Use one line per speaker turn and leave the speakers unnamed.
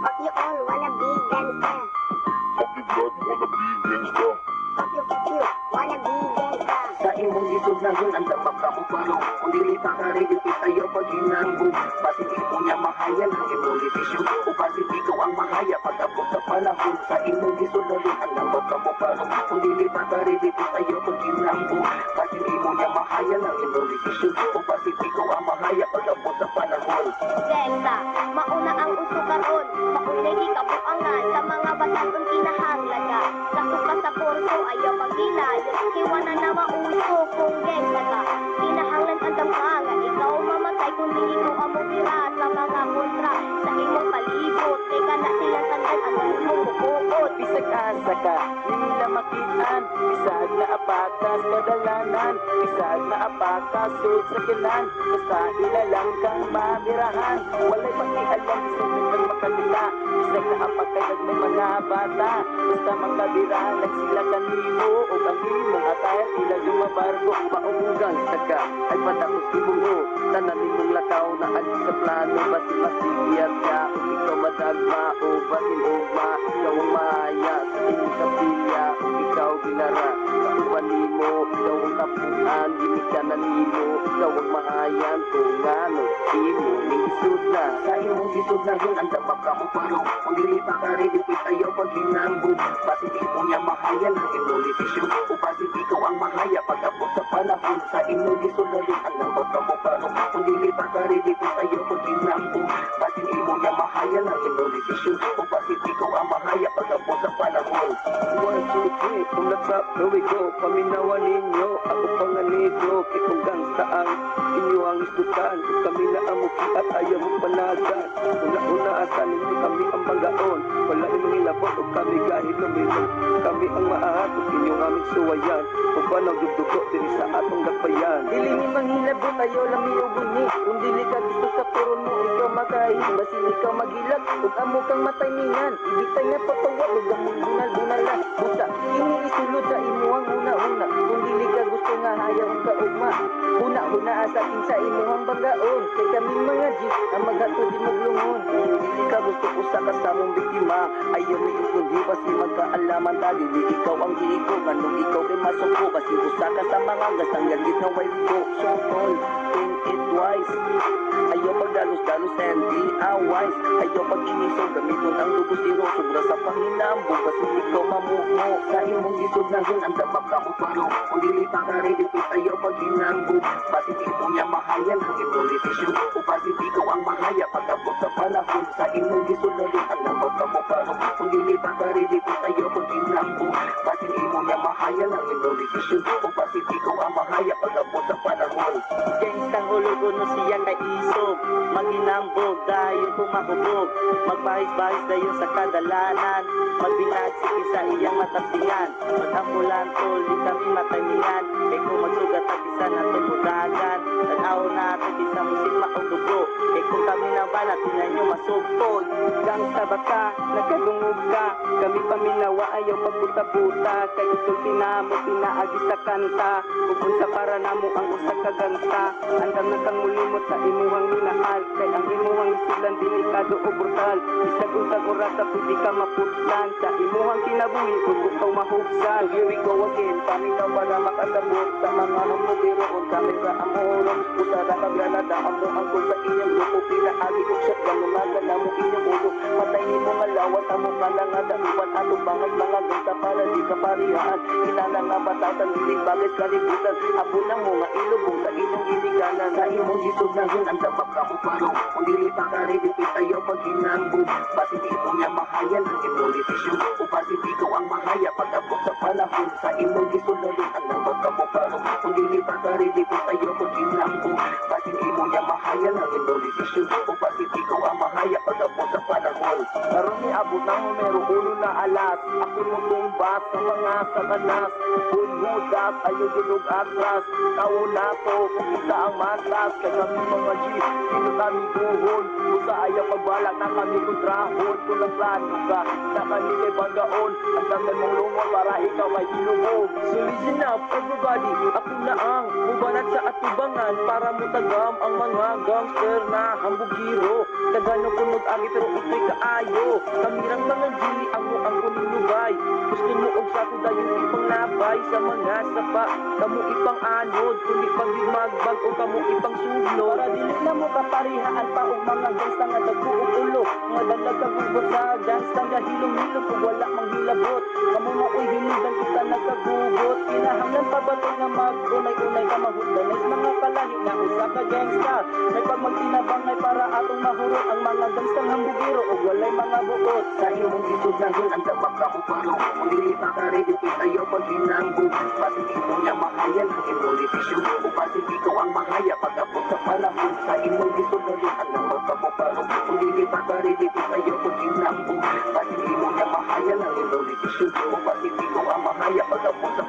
Fuck you all, wanna be gangster.
Fuck you blood, wanna be gangsta.
Fuck you, wanna be gangster.
Sa imong isod na yun, ang dapat ka mo paro. Kung dili pa ka ready, tayo pag hinambog. Basit ito niya mahayan ang imong desisyon. O basit ikaw ang mahaya pag-abot sa panahon. Sa imong isod na yun, ang dapat ka mo paro. Kung dili pa ka ready, tayo pag hinambog. Basit ito niya mahayan ang imong desisyon. O basit ikaw ang mahaya pag-abot sa panahon.
Gangsta, mauna ang uso karon. Maunay di kabuangan sa mga bataon kinahanglaga. Sakto ka sa porso, ayaw maghilayo. Hiwana na mauso kung gangsta ka. Kinahanglan ang damanga, ikaw mamatay kung di ikaw ang mutira sa mga kontra. Sa imong palibot, teka na silang tandaan ang imong bubuot.
Bisag asa ka, di nila makitaan. Bisag na apakas kadalanan. Bisag na apakas sud sa kinan. Basta ilalang kang mamirahan. Walay pakialam, bisag kang makabila. Bisag na apakay may mga bata. Basta makabira lang sila kanimo. O ang imong atay sila dumabargo.
Paubugan sa ka, ay patapos ibugo. Tananin mong lakaw na agi sa plano. Basin masigiyat ka, o ikaw madagma. O basin ugma, ikaw ang mahaya. Sa inyong kapilya, o ikaw ginara. Kauban mo, ikaw ang kapuan. Ginikanan nimo, ikaw ang mahayan. Kung ano, imo, ning isud na. Sa imong isud na yun, ang dapat ka mo paro. Kung dili pa ka ready, tayo pag hinambog. Basin ito niya mahayan ang imong desisyon. O basin ikaw ang mahaya pag-abot sa panahon. Sa imong isud na yun, ang dapat ka mo paro. Kung dili pa ka ready, tayo pag hinambog. Basin imo niya mahayan ang imong desisyon. O basin ikaw ang mahaya pag-abot sa panahon.
1, 2, 3, kung nag-rap, here we go. Paminawan ninyo, ako pang anidro. Kitong gangsta ang inyo ang istutan. Kung kami na amuki at ayaw mo panagan. Una-una asan ninyo kami ang banggaon. Wala imong ilabot o kami kahit lumito. Kami ang maahat o inyong aming suwayan. Kung paano dugdugo diri sa atong gapayan.
Dili ni manghilabot tayo lami o buni. Kung dili ka gusto sa puron mo, ikaw makain. Basin ikaw magilag, ug amo kang mataymingan. Ibitay nga patawag, ug among bunal-bunal lang. Busa, ini isulod sa imuhang una-una. Kung dili ka gusto nga hayaw ang kaugma. Huna-huna sa akin sa imuhang banggaon. Kay kaming mga G, ang maghato di maglungon.
Kung hindi ka gusto ko sa kasamong biktima. Ayaw ni ikundi, basi magkaalaman dali. Di ikaw ang giiko, nganong ikaw kay masuko. Basi usa ka sa mga gasang yagit na way ko. So tol, think it wise. Ayaw magdalos-dalos and di awise. Ayaw pag-iniso, gamiton ang dugo siro. Sobra sa panginambog, basi ikaw mamukmo. Sa imong isod na yun, ang dapat ka mo paro. Kung dili pa ka ready, ayaw pag-hinambog. Basi ito niya mahayan ang imong desisyon. O basi ikaw ang mahaya pag-abot sa panahon. Sa imong isod na yun, ang dapat ka mo paro. Kung dili pa ka ready, ayaw pag-hinambog. Basi imo niya mahayan ang imong desisyon. O basi ikaw ang mahaya pag-abot sa panahon.
Gangstang hulugo no siya kay isog. Maginambog dayon kumakubog. Magbahis-bahis dayon sa kadalanan. Magbinagsiki sa iyang matapingan. Mag-ambulanto, di kami mataymingan. Kay kung magsugat at isa na tumudagan. Tanaw na ito isa musik maudugo. Kay kung kami na bala, tinan nyo masugpod. Gangsta ba ka? Nagkadungog ka. Kami paminawa ayaw pagbuta-buta. Kay isulti na mo pinaagi sa kanta. Pupunta para namo ang usa ka gangsta. Andam na kang mulimot sa imuhang minahal. Kay ang imuhang isilan delikado o brutal. Isag usag oras sa pwede ka maputlan. Sa imuhang kinabuhi kung ikaw mahugsan.
Here we go again, paminaw para makasabot. Sa mga namutiroon, kami sa amorong. Usara ka granada, amo ang kung sa inyong grupo. Pinaagi kong shotgun, lumaga na mo inyong ulo. Patay ni mo nga lawat, amo ka lang nga damiwan. Atong bangat mga gangsta para di ka parihaan. Kinala nga batasan, dilig bagay kalibutan. Abo na mo nga ilubong sa inyong iliganan. Sa imong isod na yun, ang dapat ka mo paro. Kung dili pa ka ready, ayaw pag-hinambog. Basit ito niya mahayan ang imong desisyon. O basit ikaw ang mahaya pag-abot sa panahon. Sa imong isod na yun, ang dapat ka mo paro. Kung dili pa ka ready, ayaw pag-hinambog. Basit imo niya mahayan ang imong desisyon. O basit ikaw ang mahaya pag-abot sa panahon.
Karon ni
abot ng numero uno na alas. Ako mo tumbas sa mga satanas. Hulhudas, ayaw dulog atras. Kauna ko, kung kita ang matas. Kaya kami mga G, sino kami guhon. Kung sa ayaw pagbalak na kami kontrahon. Kung ang plano ka, na kami kay banggaon. Ang dami mong lungon para ikaw ay ilubog. So listen up everybody, ako na ang mubanat sa atubangan. Para mutagam ang mga gangster na hambugiro. Kagano kunog agi pero ito'y kaayo. Kamirang mga gili ang mo ang kuninubay. Gusto mo og sa kuda yung ipang nabay. Sa mga sapa, kamu ipang anod. Kundi pag magbag o kamu ipang suglod. Para dili na mo kaparihaan pa og mga gangsta nga dagbuog ulo. Mga dalag kagubot sa gangsta nga hilong-hilong kung wala mang hilabot. Kamu na uy hinigan kita nagkagugot. Kinahanglan pa ba nga mag-unay-unay ka mahugdanis mga kalahi nga usa ka gangsta. May pag magtinabangay para atong mahurot ang mga gangstang hambugiro o walay mga buot. Sa imong isudagon ang dapat ka upalo. Kung dili pa ka ready tayo pag hinambog. Pasipiko niya mahaya ng imong desisyon. O pasipiko ang mahaya pag-abot sa panahon. Sa imong isudagon ang dapat ka upalo. Kung dili pa ka ready tayo pag hinambog. Pasipiko niya mahaya ng imong desisyon. O pasipiko ang mahaya pag-abot sa